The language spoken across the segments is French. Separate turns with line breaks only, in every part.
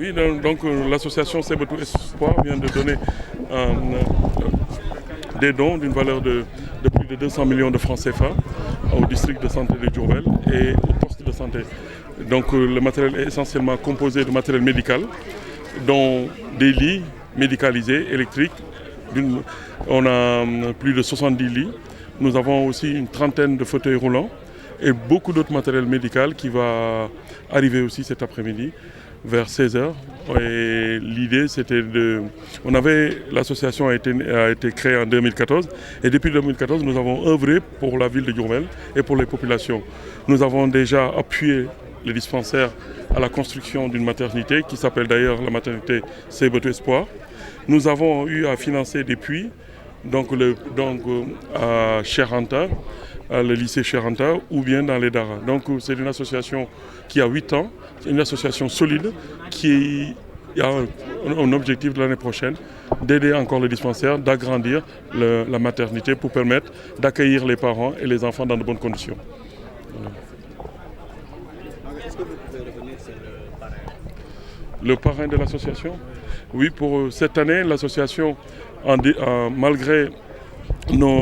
Oui, donc l'association Seybatu Espoir vient de donner des dons d'une valeur de plus de 200 millions de francs CFA au district de santé de Diourbel et au poste de santé. Donc le matériel est essentiellement composé de matériel médical, dont des lits médicalisés électriques. On a plus de 70 lits. Nous avons aussi une trentaine de fauteuils roulants et beaucoup d'autres matériel médical qui va arriver aussi cet après-midi vers 16h. Et l'idée, c'était l'association a été créée en 2014 et depuis 2014, nous avons œuvré pour la ville de Diourbel et pour les populations. Nous avons déjà appuyé les dispensaires à la construction d'une maternité qui s'appelle d'ailleurs la maternité Seybatu Espoir. Nous avons eu à financer des puits, à Cheikh Anta, le lycée Cheikh Anta, ou bien dans les Daras. Donc c'est une association qui a 8 ans, une association solide qui a un objectif de l'année prochaine d'aider encore le dispensaire, d'agrandir la maternité pour permettre d'accueillir les parents et les enfants dans de bonnes conditions. Voilà.
Est-ce que vous pouvez revenir sur le parrain?
Le parrain de l'association? Oui, pour cette année, l'association, malgré nos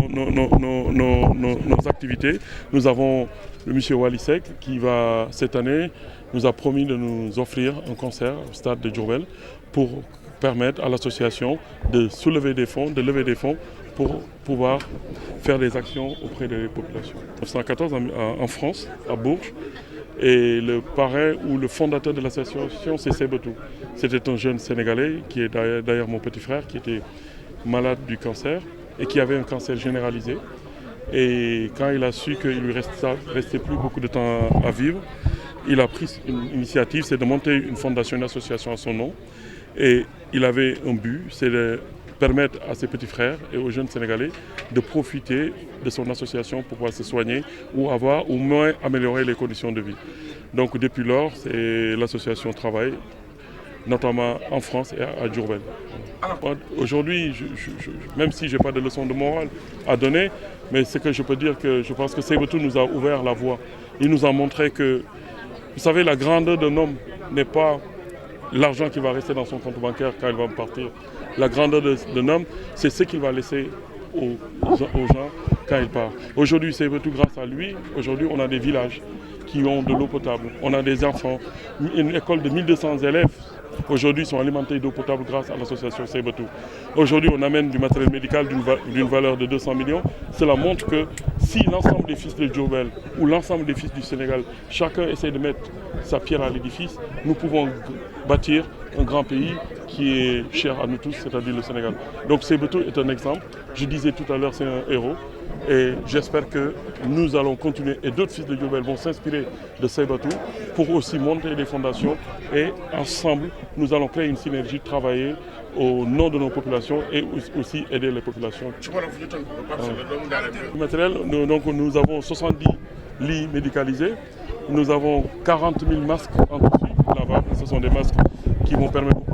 activités, nous avons le monsieur Walisek qui va, cette année, nous a promis de nous offrir un concert au stade de Diourbel pour permettre à l'association de lever des fonds pour pouvoir faire des actions auprès des populations. En 1914, en France, à Bourges, et le parrain ou le fondateur de l'association, c'est Seybatu. C'était un jeune Sénégalais qui est d'ailleurs mon petit frère, qui était malade du cancer et qui avait un cancer généralisé. Et quand il a su qu'il lui restait plus beaucoup de temps à vivre, il a pris une initiative, c'est de monter une fondation, une association à son nom. Et il avait un but, c'est de permettre à ses petits frères et aux jeunes Sénégalais de profiter de son association pour pouvoir se soigner ou avoir au moins améliorer les conditions de vie. Donc depuis lors, l'association travaille notamment en France et à Diourbel. Aujourd'hui, même si je n'ai pas de leçon de morale à donner, mais ce que je peux dire, que je pense que Seybatu nous a ouvert la voie. Il nous a montré que, vous savez, la grandeur d'un homme n'est pas l'argent qui va rester dans son compte bancaire quand il va partir. La grandeur d'un homme, c'est ce qu'il va laisser aux gens quand il part. Aujourd'hui, Seybatu, grâce à lui, aujourd'hui, on a des villages qui ont de l'eau potable. On a des enfants, une école de 1200 élèves. Aujourd'hui, sont alimentés d'eau potable grâce à l'association Seybatu. Aujourd'hui, on amène du matériel médical d'une valeur de 200 millions. Cela montre que si l'ensemble des fils de Diourbel ou l'ensemble des fils du Sénégal, chacun essaie de mettre sa pierre à l'édifice, nous pouvons bâtir un grand pays qui est cher à nous tous, c'est-à-dire le Sénégal. Donc Seybatu est un exemple. Je disais tout à l'heure, c'est un héros. Et j'espère que nous allons continuer et d'autres fils de Diourbel vont s'inspirer de Seybatu pour aussi monter des fondations et ensemble nous allons créer une synergie, travailler au nom de nos populations et aussi aider les populations. Le matériel, donc nous avons 70 lits médicalisés, nous avons 40 000 masques en tissu lavables, ce sont des masques qui vont permettre